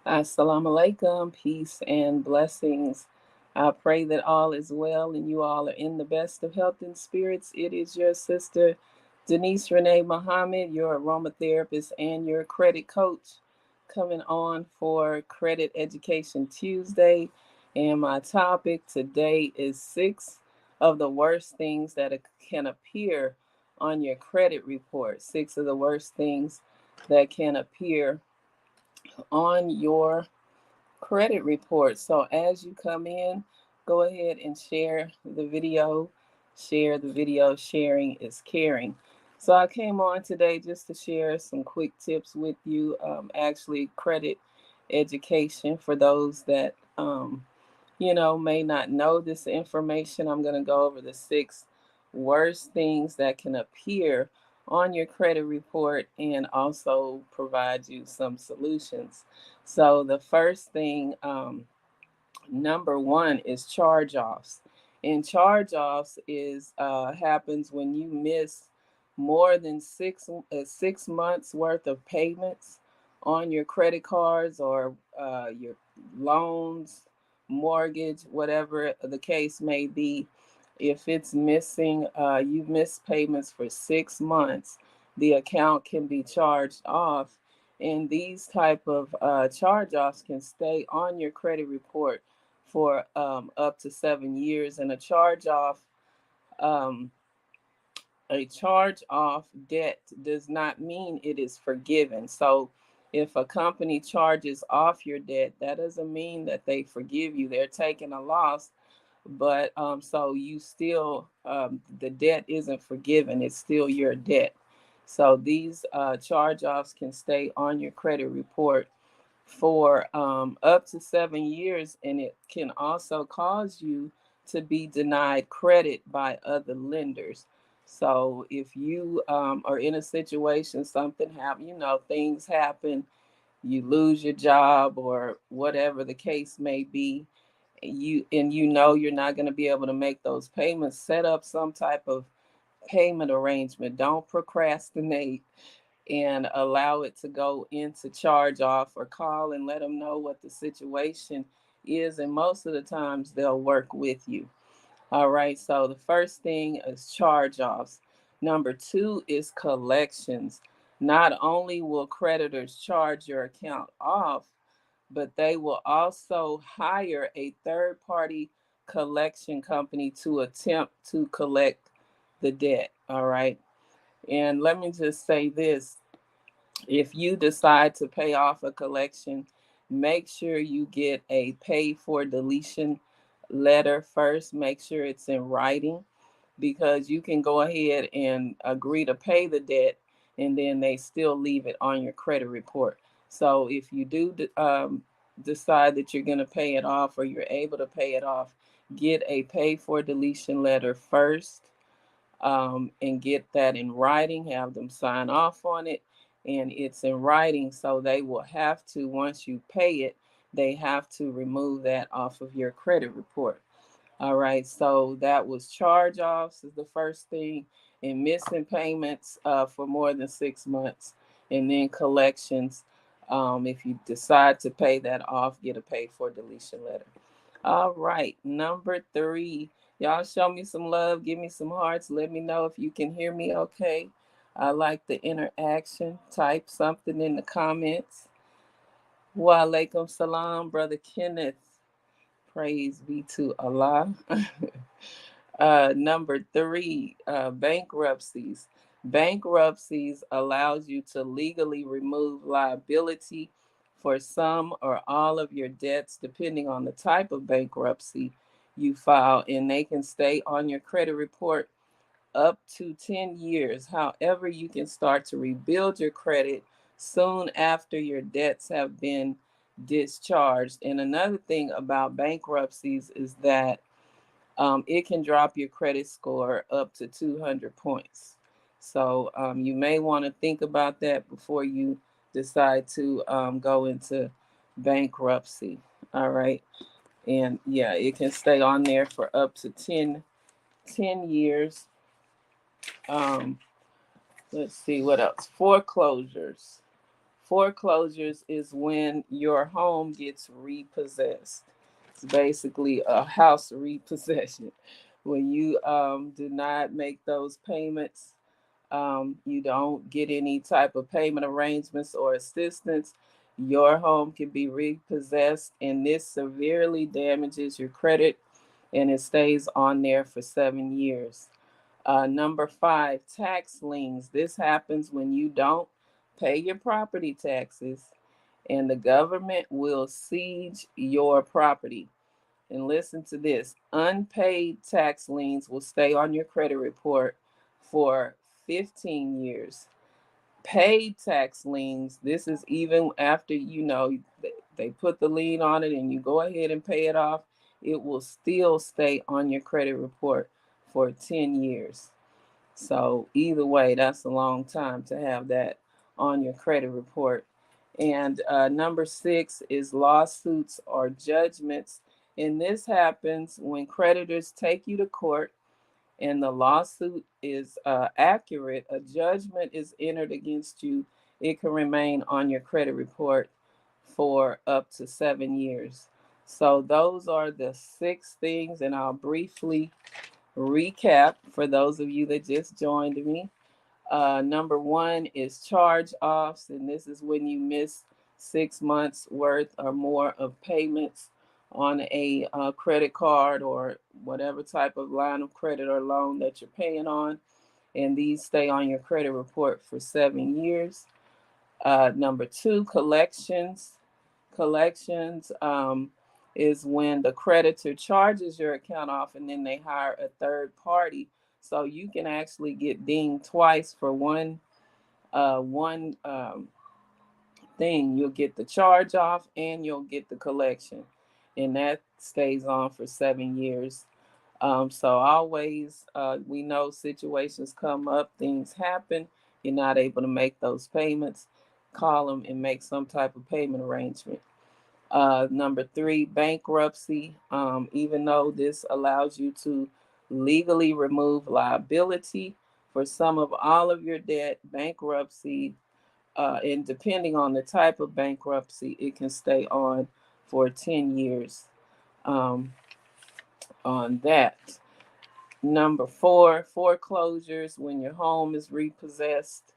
Assalamu alaikum, peace and blessings. I pray that all is well and you all are in the best of health and spirits. It is your sister, Denise Renee Muhammad, your aromatherapist and your credit coach, coming on for Credit Education Tuesday. And my topic today is six of the worst things that can appear on your credit report. Six of the worst things that can appear on your credit report. So as you come in, go ahead and share the video. Share the video. Sharing is caring. So I came on today just to share some quick tips with you. Actually, credit education for those that may not know this information. I'm going to go over the six worst things that can appear on your credit report and also provide you some solutions. So, the first thing, number one, is charge offs. And charge offs is happens when you miss more than 6 months worth of payments on your credit cards or your loans, mortgage, whatever the case may be. If it's missing, you've missed payments for 6 months, the account can be charged off. And these type of charge-offs can stay on your credit report for up to 7 years. And um, a charge off debt does not mean it is forgiven. So if a company charges off your debt, that doesn't mean that they forgive you. They're taking a loss, but so you still, the debt isn't forgiven. It's still your debt. So these charge offs can stay on your credit report for up to 7 years, and it can also cause you to be denied credit by other lenders. So if you are in a situation, something happen, things happen, you lose your job or whatever the case may be, you're not going to be able to make those payments, set up some type of payment arrangement. Don't procrastinate and allow it to go into charge off, or call and let them know what the situation is. And most of the times they'll work with you. All right. So the first thing is charge offs. Number two is collections. Not only will creditors charge your account off, but they will also hire a third party collection company to attempt to collect the debt. All right. And let me just say this: if you decide to pay off a collection, make sure you get a pay for deletion letter first. Make sure it's in writing, because you can go ahead and agree to pay the debt and then they still leave it on your credit report. So if you do decide that you're going to pay it off, or you're able to pay it off, get a pay for deletion letter first, and get that in writing, have them sign off on it, and it's in writing. So they will have to, once you pay it, they have to remove that off of your credit report. All right, so that was charge offs is the first thing, and missing payments for more than 6 months, and then collections. If you decide to pay that off, get a pay for deletion letter. All right, number three. Y'all show me some love, give me some hearts, let me know if you can hear me okay. I like the interaction. Type something in the comments. Wa alaikum salam, Brother Kenneth. Praise be to Allah. Number three, bankruptcies. Bankruptcies allows you to legally remove liability for some or all of your debts, depending on the type of bankruptcy you file, and they can stay on your credit report up to 10 years. However, you can start to rebuild your credit soon after your debts have been discharged. And another thing about bankruptcies is that it can drop your credit score up to 200 points. So you may want to think about that before you decide to go into bankruptcy. All right. And yeah, it can stay on there for up to 10 years. Um, let's see what else. Foreclosures. Foreclosures is when your home gets repossessed. It's basically a house repossession. When you do not make those payments, you don't get any type of payment arrangements or assistance, your home can be repossessed, and this severely damages your credit and it stays on there for 7 years. Number five, tax liens. This happens when you don't pay your property taxes and the government will siege your property. And listen to this, unpaid tax liens will stay on your credit report for 15 years. Paid tax liens, this is even after they put the lien on it and you go ahead and pay it off, it will still stay on your credit report for 10 years. So either way, that's a long time to have that on your credit report. And number six is lawsuits or judgments. And this happens when creditors take you to court and the lawsuit is accurate, a judgment is entered against you. It can remain on your credit report for up to 7 years. So those are the six things, and I'll briefly recap for those of you that just joined me. Number one is charge offs, and this is when you miss 6 months worth or more of payments on a credit card or whatever type of line of credit or loan that you're paying on, and these stay on your credit report for 7 years. Number two, collections. Collections is when the creditor charges your account off and then they hire a third party. So you can actually get dinged twice for one thing. You'll get the charge off and you'll get the collection, and that stays on for 7 years. So always, we know situations come up, things happen. You're not able to make those payments. Call them and make some type of payment arrangement. Number three, bankruptcy. Even though this allows you to legally remove liability for some of all of your debt, bankruptcy, and depending on the type of bankruptcy, it can stay on for 10 years um, on that. Number four, foreclosures, when your home is repossessed.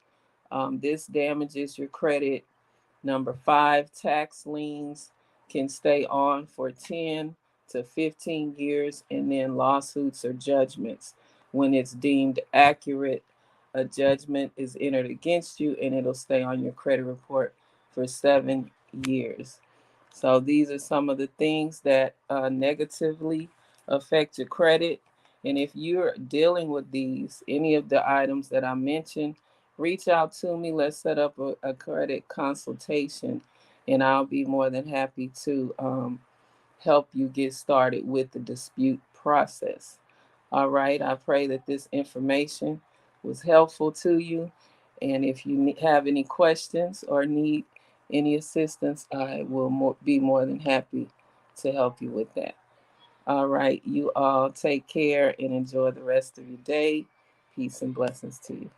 This damages your credit. Number five, tax liens can stay on for 10 to 15 years, and then lawsuits or judgments. When it's deemed accurate, a judgment is entered against you and it'll stay on your credit report for 7 years. So these are some of the things that negatively affect your credit. And if you're dealing with any of the items that I mentioned, reach out to me. Let's set up a credit consultation, and I'll be more than happy to help you get started with the dispute process. All right. I pray that this information was helpful to you. And if you have any questions or need any assistance, I will be more than happy to help you with that. All right. You all take care and enjoy the rest of your day. Peace and blessings to you.